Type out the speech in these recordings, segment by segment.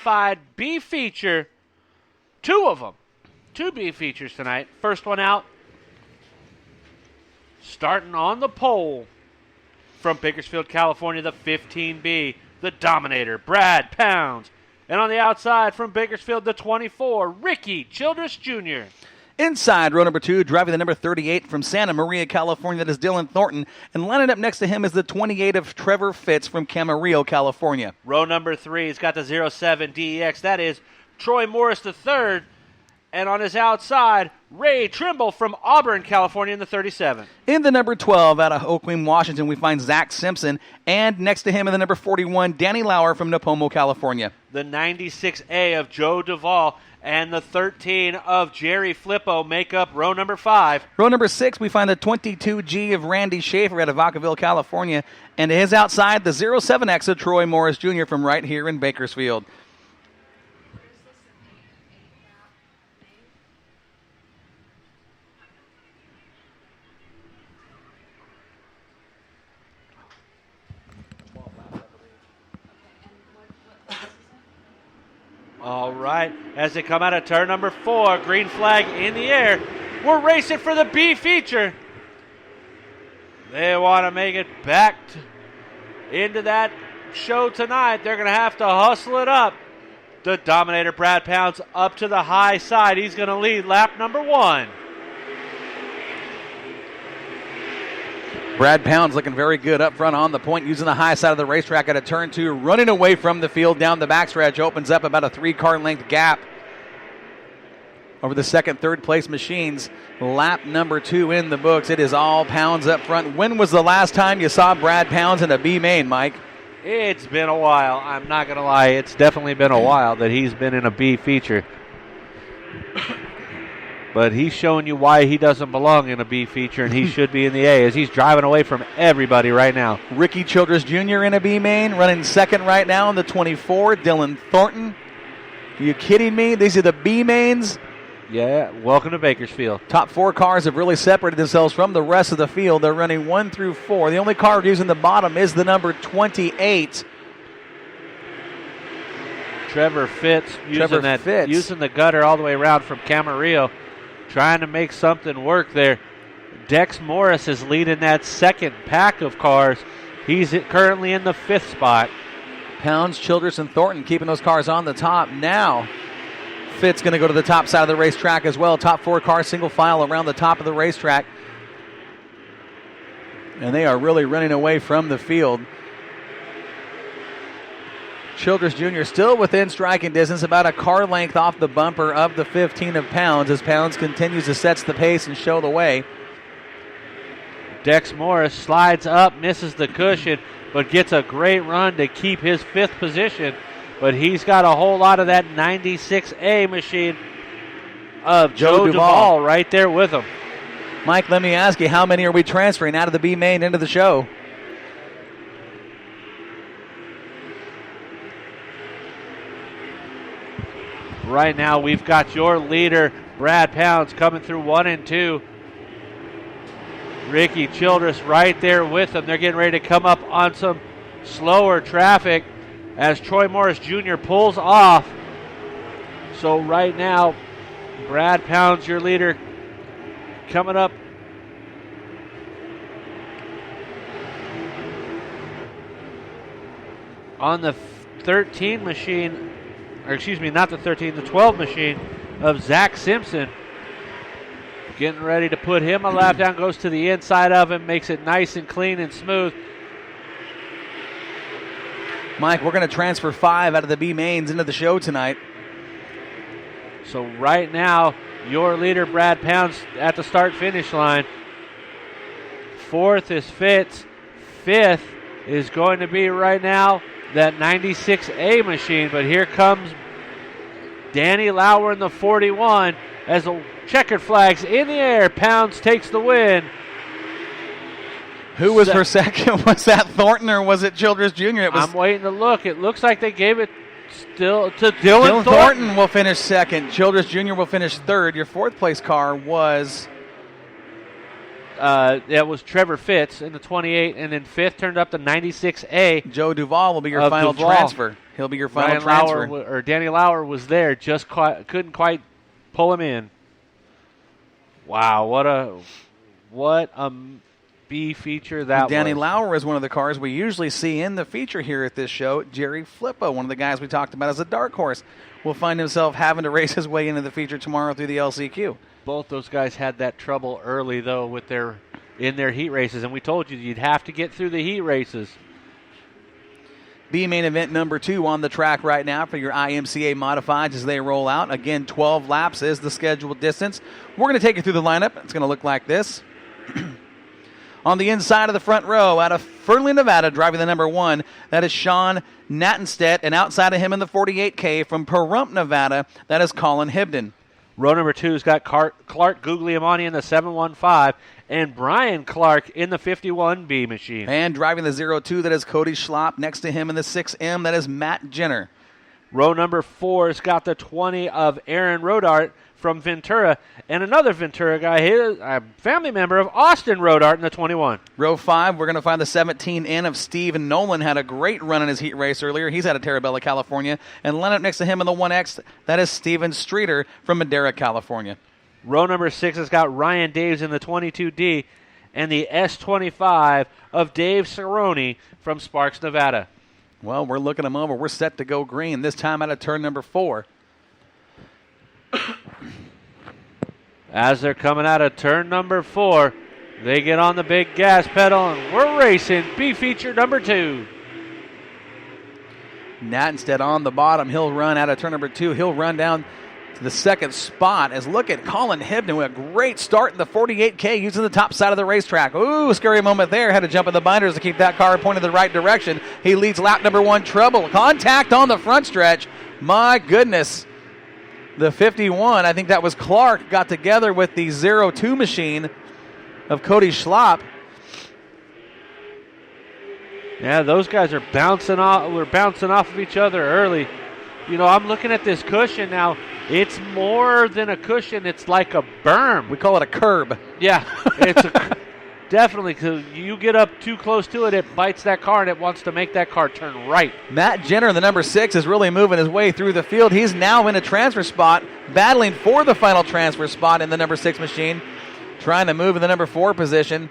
certified B feature. Two of them. Two B features tonight. First one out. Starting on the pole from Bakersfield, California, the 15B, the Dominator, Brad Pounds. And on the outside from Bakersfield, the 24, Ricky Childress Jr. Inside row number 2, driving the number 38 from Santa Maria, California, that is Dylan Thornton. And lining up next to him is the 28 of Trevor Fitz from Camarillo, California. Row number 3 has got the 07 DEX. That is Troy Morris III. And on his outside, Ray Trimble from Auburn, California in the 37. In the number 12 out of Oakland, Washington, we find Zach Simpson. And next to him in the number 41, Danny Lauer from Napomo, California. The 96A of Joe Duvall and the 13 of Jerry Flippo make up row number 5. Row number 6, we find the 22G of Randy Schaefer out of Vacaville, California. And to his outside, the 07X of Troy Morris Jr. from right here in Bakersfield. All right, as they come out of turn number 4, green flag in the air. We're racing for the B feature. They want to make it back into that show tonight. They're going to have to hustle it up. The Dominator, Brad Pounds, up to the high side. He's going to lead lap number 1. Brad Pounds looking very good up front on the point, using the high side of the racetrack at a turn 2, running away from the field down the backstretch, opens up about a 3-car length gap over the second, third place machines. Lap number 2 in the books. It is all Pounds up front. When was the last time you saw Brad Pounds in a B main, Mike? It's been a while. I'm not going to lie. It's definitely been a while that he's been in a B feature. But he's showing you why he doesn't belong in a B feature and he should be in the A, as he's driving away from everybody right now. Ricky Childress Jr. in a B main, running second right now in the 24, Dylan Thornton. Are you kidding me? These are the B mains. Yeah, welcome to Bakersfield. Top 4 cars have really separated themselves from the rest of the field. They're running 1 through 4. The only car using the bottom is the number 28. Trevor Fitz using the gutter all the way around from Camarillo, trying to make something work there. Dex Morris is leading that second pack of cars. He's currently in the 5th spot. Pounds, Childress, and Thornton keeping those cars on the top. Now, Fitz going to go to the top side of the racetrack as well. Top 4 cars, single file around the top of the racetrack. And they are really running away from the field. Childress Jr. still within striking distance, about a car length off the bumper of the 15 of Pounds, as Pounds continues to set the pace and show the way. Dex Morris slides up, misses the cushion, but gets a great run to keep his 5th position. But he's got a whole lot of that 96A machine of Joe Duvall right there with him. Mike, let me ask you, how many are we transferring out of the B main into the show? Right now, we've got your leader, Brad Pounds, coming through 1 and 2. Ricky Childress right there with them. They're getting ready to come up on some slower traffic as Troy Morris Jr. pulls off. So right now, Brad Pounds, your leader, coming up. On the 13 machine, or excuse me, not the 13, the 12 machine of Zach Simpson. Getting ready to put him a lap down, goes to the inside of him, makes it nice and clean and smooth. Mike, we're going to transfer 5 out of the B mains into the show tonight. So right now, your leader, Brad Pounds, at the start-finish line. 4th is Fitz. 5th is going to be right now that 96A machine, but here comes Danny Lauer in the 41 as the checkered flag's in the air. Pounds takes the win. Who was for second? Was that Thornton or was it Childress Jr.? I'm waiting to look. It looks like they gave it still to Dylan Thornton. Thornton will finish second. Childress Jr. will finish third. Your 4th place car was That was Trevor Fitz in the 28, and then fifth turned up to 96A. Joe Duvall will be your final transfer. He'll be your final transfer. Danny Lauer was there, just couldn't quite pull him in. Wow, what a B feature that was. Danny Lauer is one of the cars we usually see in the feature here at this show. Jerry Flippo, one of the guys we talked about as a dark horse, will find himself having to race his way into the feature tomorrow through the LCQ. Both those guys had that trouble early, though, in their heat races, and we told you you'd have to get through the heat races. B main event number 2 on the track right now for your IMCA modifieds as they roll out. Again, 12 laps is the scheduled distance. We're going to take you through the lineup. It's going to look like this. On the inside of the front row, out of Fernley, Nevada, driving the number 1, that is Sean Nattenstedt, and outside of him in the 48K from Pahrump, Nevada, that is Colin Hibden. Row number 2's got Clark Guglielmani in the 715 and Brian Clark in the 51B machine. And driving the 02, that is Cody Schlapp. Next to him in the 6M, that is Matt Jenner. Row number 4's got the 20 of Aaron Rodart from Ventura, and another Ventura guy here, a family member of Austin Rodart in the 21. Row 5, we're going to find the 17N of Steve Nolan. Had a great run in his heat race earlier. He's out of Terabella, California. And lined up next to him in the 1X, that is Steven Streeter from Madera, California. Row number 6 has got Ryan Daves in the 22D and the S25 of Dave Cerrone from Sparks, Nevada. Well, we're looking them over. We're set to go green, this time out of turn number 4. As they're coming out of turn number 4, they get on the big gas pedal, and we're racing B feature number 2. Nattenstedt on the bottom. He'll run out of turn number 2. He'll run down to the second spot as look at Colin Hibden with a great start in the 48K using the top side of the racetrack. Ooh, scary moment there. Had to jump in the binders to keep that car pointed the right direction. He leads lap number 1 trouble. Contact on the front stretch. My goodness. The 51, I think that was Clark, got together with the 02 machine of Cody Schlapp. Yeah, those guys are bouncing off. We're bouncing off of each other early. You know, I'm looking at this cushion now. It's more than a cushion. It's like a berm. We call it a curb. Yeah, it's definitely, because you get up too close to it, it bites that car, and it wants to make that car turn right. Matt Jenner, the number 6, is really moving his way through the field. He's now in a transfer spot, battling for the final transfer spot in the number 6 machine, trying to move in the number 4 position.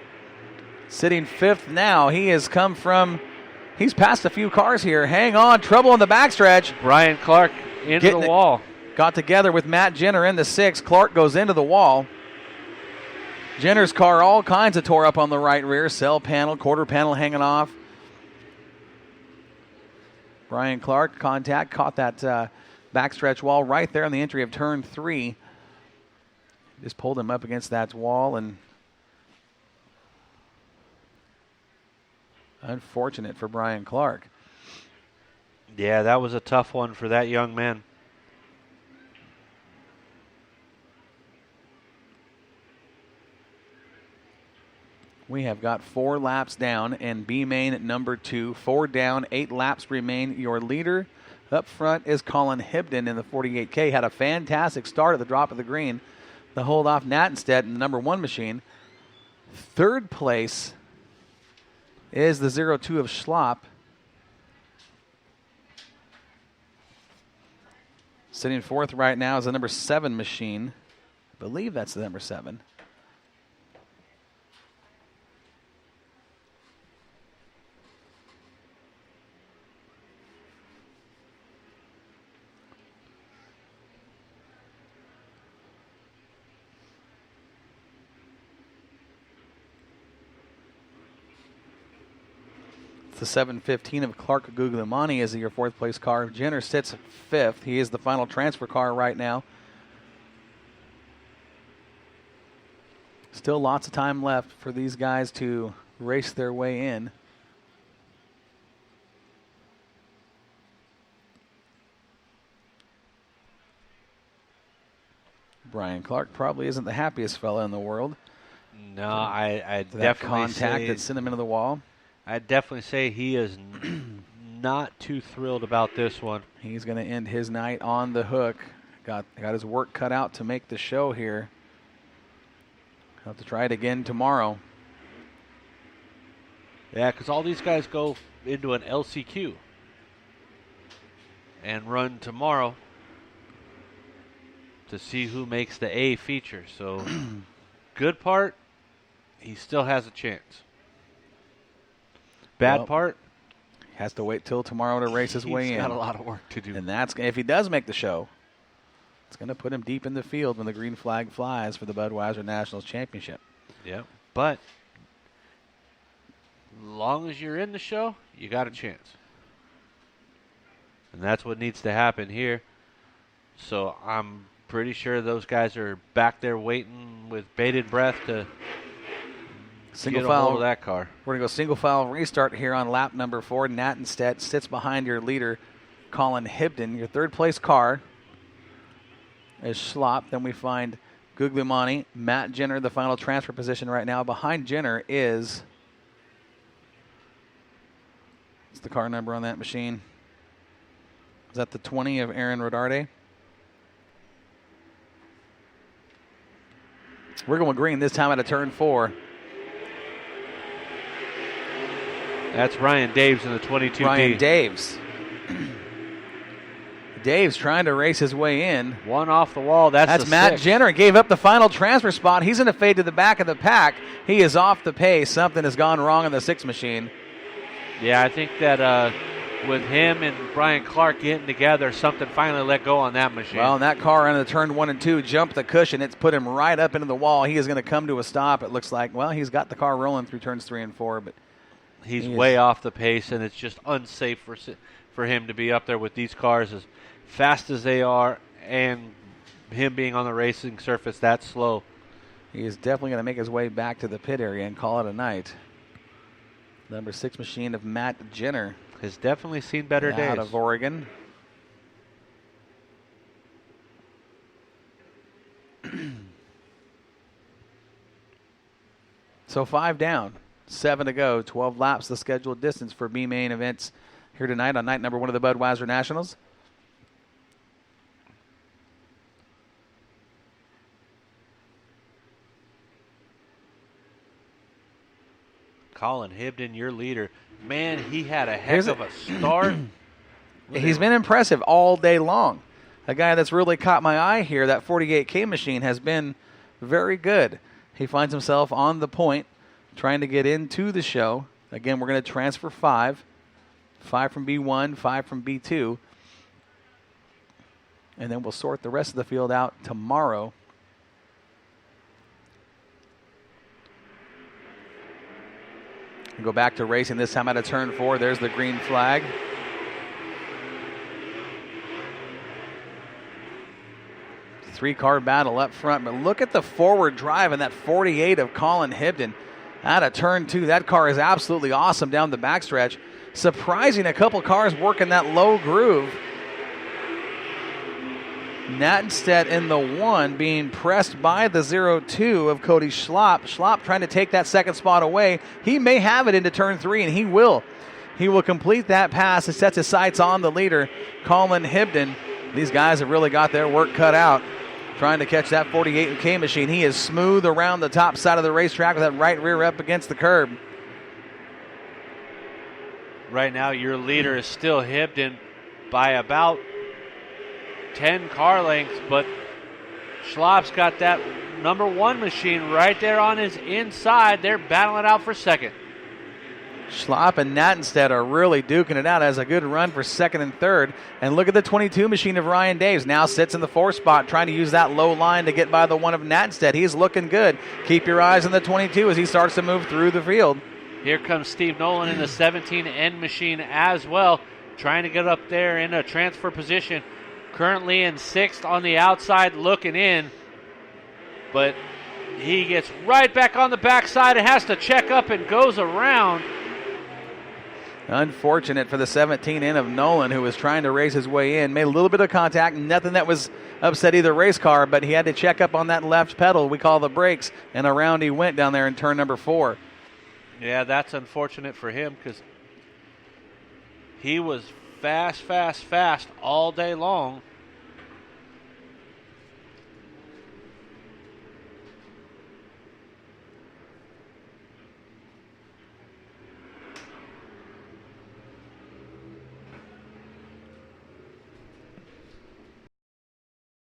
Sitting 5th now. He's passed a few cars here. Hang on, trouble in the backstretch. Brian Clark into the wall. Got together with Matt Jenner in the 6. Clark goes into the wall. Jenner's car all kinds of tore up on the right rear. Cell panel, quarter panel hanging off. Brian Clark, contact, caught that backstretch wall right there on the entry of turn 3. Just pulled him up against that wall, and unfortunate for Brian Clark. Yeah, that was a tough one for that young man. We have got 4 laps down and B main at number 2. 4 down, 8 laps remain. Your leader up front is Colin Hibden in the 48K. Had a fantastic start at the drop of the green. The hold off Nattenstedt in the number 1 machine. 3rd place is the 02 of Schlapp. Sitting 4th right now is the number 7 machine. I believe that's the number 7. The 715 of Clark Guglielmani is your 4th place car. Jenner sits 5th. He is the final transfer car right now. Still lots of time left for these guys to race their way in. Brian Clark probably isn't the happiest fella in the world. No, I that definitely contact say that sent him into the wall. I'd definitely say he is not too thrilled about this one. He's going to end his night on the hook. Got his work cut out to make the show here. Have to try it again tomorrow. Yeah, because all these guys go into an LCQ and run tomorrow to see who makes the A feature. So, good part, he still has a chance. Bad part, has to wait till tomorrow to race his way in. He's got a lot of work to do. And that's if he does make the show, it's going to put him deep in the field when the green flag flies for the Budweiser Nationals Championship. Yeah, but as long as you're in the show, you got a chance. And that's what needs to happen here. So I'm pretty sure those guys are back there waiting with bated breath to get a hold of that car. We're going to go single file restart here on lap number 4. Nattenstedt sits behind your leader, Colin Hibden. Your third place car is Schlop. Then we find Guglielmani, Matt Jenner, the final transfer position right now. Behind Jenner is, what's the car number on that machine? Is that the 20 of Aaron Rodarde? We're going green this time out of turn 4. That's Ryan Daves in the 22D. Ryan Daves. Dave's trying to race his way in. One off the wall. That's Matt 6. Jenner. Gave up the final transfer spot. He's going to fade to the back of the pack. He is off the pace. Something has gone wrong in the 6 machine. Yeah, I think that with him and Brian Clark getting together, something finally let go on that machine. Well, and that car on the turn 1 and 2 jumped the cushion. It's put him right up into the wall. He is going to come to a stop. It looks like, well, he's got the car rolling through turns 3 and 4, but he's way off the pace, and it's just unsafe for him to be up there with these cars as fast as they are, and him being on the racing surface that slow. He is definitely going to make his way back to the pit area and call it a night. Number 6 machine of Matt Jenner has definitely seen better days. Out of Oregon. So 5 down, 7 to go, 12 laps the scheduled distance for B main events here tonight on night number 1 of the Budweiser Nationals. Colin Hibden, your leader. Man, he had a heck of a start. He's been impressive all day long. A guy that's really caught my eye here, that 48K machine, has been very good. He finds himself on the point, trying to get into the show. Again, we're going to transfer 5. 5 from B1, 5 from B2. And then we'll sort the rest of the field out tomorrow. Go back to racing, this time out of turn 4. There's the green flag. Three-car battle up front, but look at the forward drive in that 48 of Colin Hibden. Out of turn 2, that car is absolutely awesome down the backstretch. Surprising a couple cars working that low groove. Nattenstedt in the 1 being pressed by the 0-2 of Cody Schlop. Schlop trying to take that second spot away. He may have it into turn 3, and he will. He will complete that pass. He sets his sights on the leader, Colin Hibden. These guys have really got their work cut out trying to catch that 48K machine. He is smooth around the top side of the racetrack with that right rear up against the curb. Right now, your leader is still Hibden by about 10 car lengths, but Schlop's got that number 1 machine right there on his inside. They're battling out for second. Schlop and Nattenstedt are really duking it out. Has a good run for second and third. And look at the 22 machine of Ryan Daves. Now sits in the 4 spot, trying to use that low line to get by the 1 of Nattenstedt. He's looking good. Keep your eyes on the 22 as he starts to move through the field. Here comes Steve Nolan in the 17N machine as well, trying to get up there in a transfer position. Currently in 6th on the outside looking in, but he gets right back on the backside and has to check up and goes around. Unfortunate for the 17N of Nolan, who was trying to race his way in. Made a little bit of contact, nothing that was upset either race car, but he had to check up on that left pedal we call the brakes, and around he went down there in turn number 4. Yeah, that's unfortunate for him because he was fast all day long.